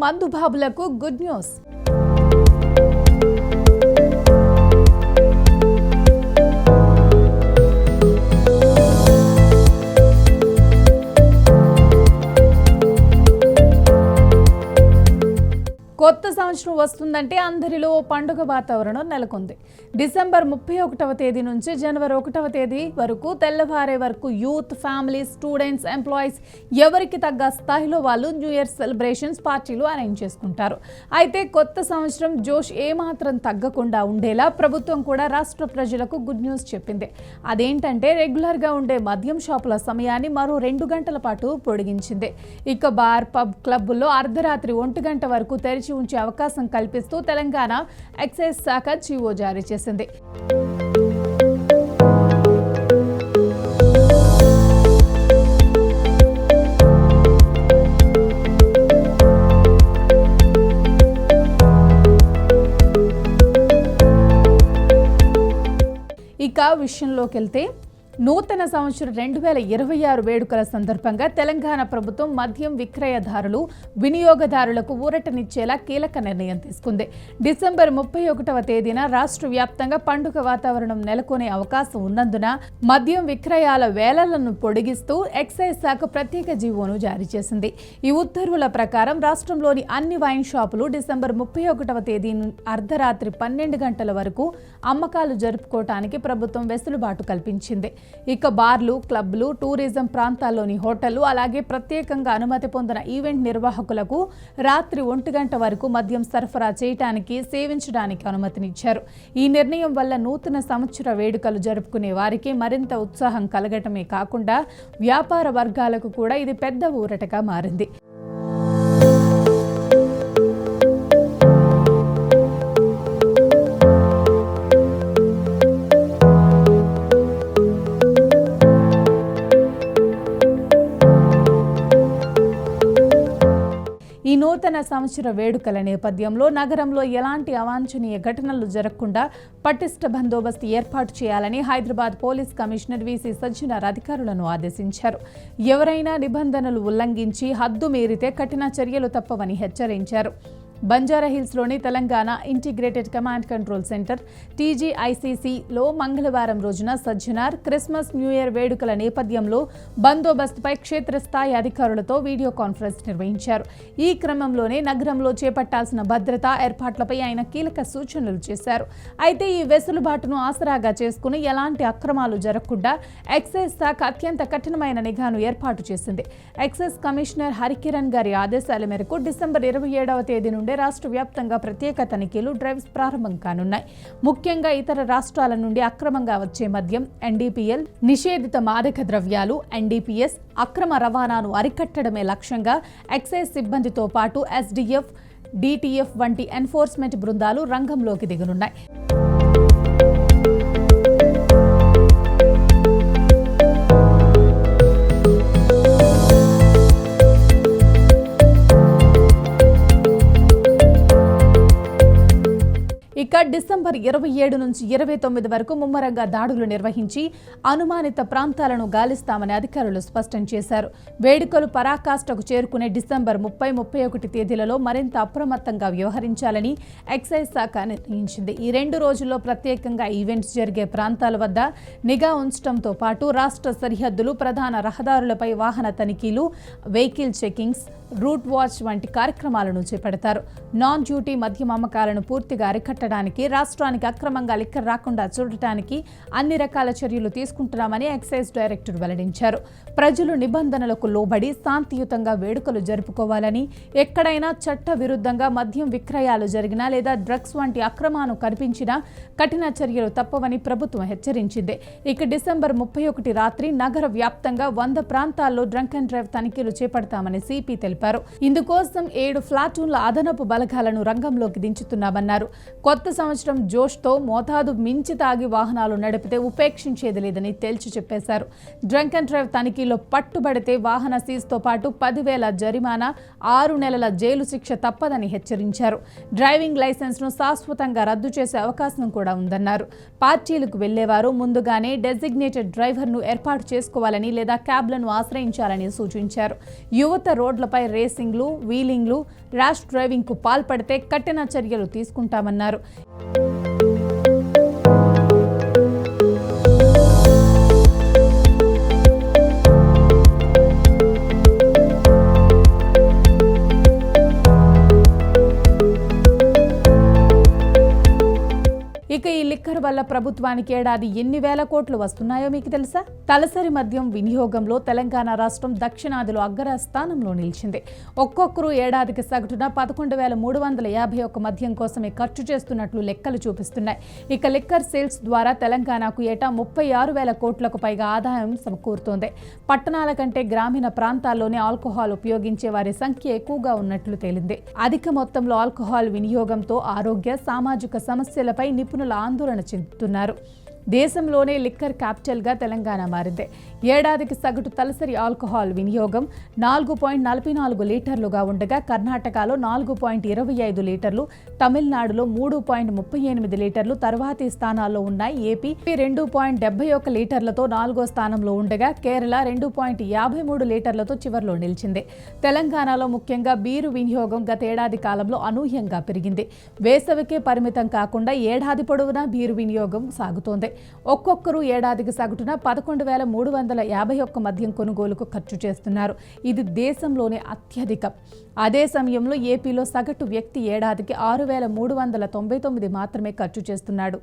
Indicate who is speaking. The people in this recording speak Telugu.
Speaker 1: మందుబాబులకు గుడ్ న్యూస్. కొత్త సంవత్సరం వస్తుందంటే అందరిలో పండుగ వాతావరణం నెలకొంది. డిసెంబర్ 31వ తేదీ నుంచి జనవరి 1వ తేదీ వరకు తెల్లవారే వరకు యూత్, ఫ్యామిలీస్, స్టూడెంట్స్, ఎంప్లాయీస్ ఎవరికి తగ్గ స్థాయిలో వాళ్ళు న్యూ ఇయర్ సెలబ్రేషన్స్ పార్టీలు అరేంజ్ చేసుకుంటారు. అయితే కొత్త సంవత్సరం జోష్ ఏమాత్రం తగ్గకుండా ఉండేలా ప్రభుత్వం కూడా రాష్ట్ర ప్రజలకు గుడ్ న్యూస్ చెప్పింది. అదేంటంటే రెగ్యులర్గా ఉండే మద్యం షాపుల సమయాన్ని మరో 2 గంటల పాటు పొడిగించింది. ఇక బార్, పబ్, క్లబ్బుల్లో అర్ధరాత్రి 1 గంట వరకు తెరిచి ఉంచే అవకాశం కల్పిస్తూ తెలంగాణ ఎక్సైజ్ శాఖ జీవో జారీ చేసింది. ఇక విషయంలోకి వెళ్తే నూతన సంవత్సరం 2026 వేడుకల సందర్భంగా తెలంగాణ ప్రభుత్వం మద్యం విక్రయదారులు, వినియోగదారులకు ఊరటనిచ్చేలా కీలక నిర్ణయం తీసుకుంది. డిసెంబర్ 31వ తేదీన రాష్ట్ర వ్యాప్తంగా పండుగ వాతావరణం నెలకొనే అవకాశం ఉన్నందున మద్యం విక్రయాల వేళలను పొడిగిస్తూ ఎక్సైజ్ శాఖ ప్రత్యేక జీవోను జారీ చేసింది. ఈ ఉత్తర్వుల ప్రకారం రాష్ట్రంలోని అన్ని వైన్ షాపులు డిసెంబర్ 31వ తేదీ అర్ధరాత్రి 12 గంటల వరకు అమ్మకాలు జరుపుకోవటానికి ప్రభుత్వం వెసులుబాటు కల్పించింది. ఇక బార్లు, క్లబ్లు, టూరిజం ప్రాంతాల్లోని హోటళ్లు, అలాగే ప్రత్యేకంగా అనుమతి పొందిన ఈవెంట్ నిర్వాహకులకు రాత్రి 1 గంట వరకు మద్యం సరఫరా చేయడానికి, సేవించడానికి అనుమతినిచ్చారు. ఈ నిర్ణయం వల్ల నూతన సంవత్సర వేడుకలు జరుపుకునే వారికి మరింత ఉత్సాహం కలగటమే కాకుండా వ్యాపార వర్గాలకు కూడా ఇది పెద్ద ఊరటగా మారింది. ఈ నూతన సంవత్సర వేడుకల నేపథ్యంలో నగరంలో ఎలాంటి అవాంఛనీయ ఘటనలు జరగకుండా పటిష్ట బందోబస్తు ఏర్పాటు చేయాలని Hyderabad police commissioner VC Sajjanar అధికారులను ఆదేశించారు. ఎవరైనా నిబంధనలు ఉల్లంఘించి హద్దు మీరితే కఠిన చర్యలు తప్పవని హెచ్చరించారు. బంజారాహిల్స్లోని Telangana integrated command control centre TGICCలో మంగళవారం రోజున సజ్జనార్ క్రిస్మస్, న్యూ ఇయర్ వేడుకల నేపథ్యంలో బందోబస్తుపై క్షేత్రస్థాయి అధికారులతో వీడియో కాన్ఫరెన్స్ నిర్వహించారు. ఈ క్రమంలోనే నగరంలో చేపట్టాల్సిన భద్రతా ఏర్పాట్లపై ఆయన కీలక సూచనలు చేశారు. అయితే ఈ వెసులుబాటును ఆసరాగా చేసుకుని ఎలాంటి అక్రమాలు జరగకుండా ఎక్సైజ్ శాఖ అత్యంత కఠినమైన నిఘాను ఏర్పాటు చేసింది. ఎక్సైజ్ కమిషనర్ హరికిరణ్ గారి ఆదేశాల మేరకు డిసెంబర్ 27వ తేదీ నుండి రాష్ట్ర వ్యాప్తంగా ప్రత్యేక తనిఖీలు, డ్రైవ్స్ ప్రారంభం కానున్నాయి. ముఖ్యంగా ఇతర రాష్ట్రాల నుండి అక్రమంగా వచ్చే మద్యం, NDPL, నిషేధిత మాదక ద్రవ్యాలు, NDPS, అక్రమ రవాణాను అరికట్టడమే లక్ష్యంగా ఎక్సైజ్ సిబ్బందితో పాటు SDF, DTF వంటి ఎన్ఫోర్స్మెంట్ బృందాలు రంగంలోకి దిగనున్నాయి. ఇక డిసెంబర్ 27 నుంచి 29 వరకు ముమ్మరంగా దాడులు నిర్వహించి అనుమానిత ప్రాంతాలను గాలిస్తామని అధికారులు స్పష్టం చేశారు. వేడుకలు పరాకాష్ఠకు చేరుకునే డిసెంబర్ 30, 31 తేదీలలో మరింత అప్రమత్తంగా వ్యవహరించాలని ఎక్సైజ్ శాఖ నిర్ణయించింది. ఈ 2 రోజుల్లో ప్రత్యేకంగా ఈవెంట్స్ జరిగే ప్రాంతాల వద్ద నిఘా ఉంచడంతో పాటు రాష్ట్ర సరిహద్దులు, ప్రధాన రహదారులపై వాహన తనిఖీలు, వెహికల్ చెకింగ్స్, రూట్ వాచ్ వంటి కార్యక్రమాలను చేపడతారు. నాన్ డ్యూటీ మద్యం అమ్మకాలను పూర్తిగా అరికట్టడానికి, రాష్ట్రానికి అక్రమంగా లిక్కర్ రాకుండా చూడటానికి అన్ని రకాల చర్యలు తీసుకుంటున్నామని ఎక్సైజ్ డైరెక్టర్ వెల్లడించారు. ప్రజలు నిబంధనలకు లోబడి శాంతియుతంగా వేడుకలు జరుపుకోవాలని, ఎక్కడైనా చట్ట విరుద్ధంగా మద్యం విక్రయాలు జరిగినా లేదా డ్రగ్స్ వంటి అక్రమాలు కనిపించినా కఠిన చర్యలు తప్పవని ప్రభుత్వం హెచ్చరించింది. ఇక డిసెంబర్ 31 రాత్రి నగర వ్యాప్తంగా 100 ప్రాంతాల్లో డ్రంక్ అండ్ డ్రైవ్ తనిఖీలు చేపడతామని సిపి తెలిపారు. ఇందుకోసం 7 ప్లాటూన్ల అదనపు బలగాలను రంగంలోకి దించుతున్నామన్నారు. కొత్త సంవత్సరం జోష్తో మోతాదు మించి తాగి వాహనాలు నడిపితే ఉపేక్షించేది లేదని తేల్చి చెప్పేశారు. డ్రంక్ అండ్ డ్రైవ్ తనిఖీలో పట్టుబడితే వాహన సీజ్తో పాటు 10,000 జరిమానా, 6 నెలల జైలు శిక్ష తప్పదని హెచ్చరించారు. డ్రైవింగ్ లైసెన్స్ను శాశ్వతంగా రద్దు చేసే అవకాశం కూడా ఉందన్నారు. పార్టీలకు వెళ్లేవారు ముందుగానే డెసిగ్నేటెడ్ డ్రైవర్ను ఏర్పాటు చేసుకోవాలని లేదా క్యాబ్లను ఆశ్రయించాలని సూచించారు. యువత రోడ్లపై రేసింగ్లు, వీలింగ్లు, ర్యాష్ డ్రైవింగ్కు పాల్పడితే కఠిన చర్యలు తీసుకుంటామన్నారు. ఇక ఈ లిక్కర్ వల్ల ప్రభుత్వానికి ఏడాది ఎన్ని వేల కోట్లు వస్తున్నాయో మీకు తెలుసా? తలసరి మద్యం వినియోగంలో తెలంగాణ రాష్ట్రం దక్షిణాదిలో అగ్రస్థానంలో నిలిచింది. ఒక్కొక్కరు ఏడాదికి సగటున 11,351 మద్యం కోసమే ఖర్చు చేస్తున్నట్లు లెక్కలు చూపిస్తున్నాయి. ఇక లిక్కర్ సేల్స్ ద్వారా తెలంగాణకు ఏటా 36,000 కోట్లకు పైగా ఆదాయం సమకూరుతోంది. పట్టణాల కంటే గ్రామీణ ప్రాంతాల్లోనే ఆల్కహాల్ ఉపయోగించే వారి సంఖ్య ఎక్కువగా ఉన్నట్లు తేలింది. అధిక మొత్తంలో ఆల్కహాల్ వినియోగంతో ఆరోగ్య, సామాజిక సమస్యలపై నిపుణులు ఆందోళన చెందుతున్నారు. దేశంలోనే లిక్కర్ క్యాపిటల్గా తెలంగాణ మారింది. ఏడాదికి సగటు తలసరి ఆల్కహాల్ వినియోగం 4.44 లీటర్లుగా ఉండగా కర్ణాటకలో 4.25 లీటర్లు, తమిళనాడులో 3.38 లీటర్లు తర్వాతి స్థానాల్లో ఉన్నాయి. ఏపీ 2.71 లీటర్లతో 4వ స్థానంలో ఉండగా కేరళ 2.53 లీటర్లతో చివరిలో నిలిచింది. తెలంగాణలో ముఖ్యంగా బీరు వినియోగం గతేడాది కాలంలో అనూహ్యంగా పెరిగింది. వేసవికే పరిమితం కాకుండా ఏడాది పొడవునా బీరు వినియోగం సాగుతోంది. ఒక్కొక్కరు ఏడాదికి సగటున 11,351 మద్యం కొనుగోలుకు ఖర్చు చేస్తున్నారు. ఇది దేశంలోనే అత్యధికం. అదే సమయంలో ఏపీలో సగటు వ్యక్తి ఏడాదికి 6,399 మాత్రమే ఖర్చు చేస్తున్నాడు.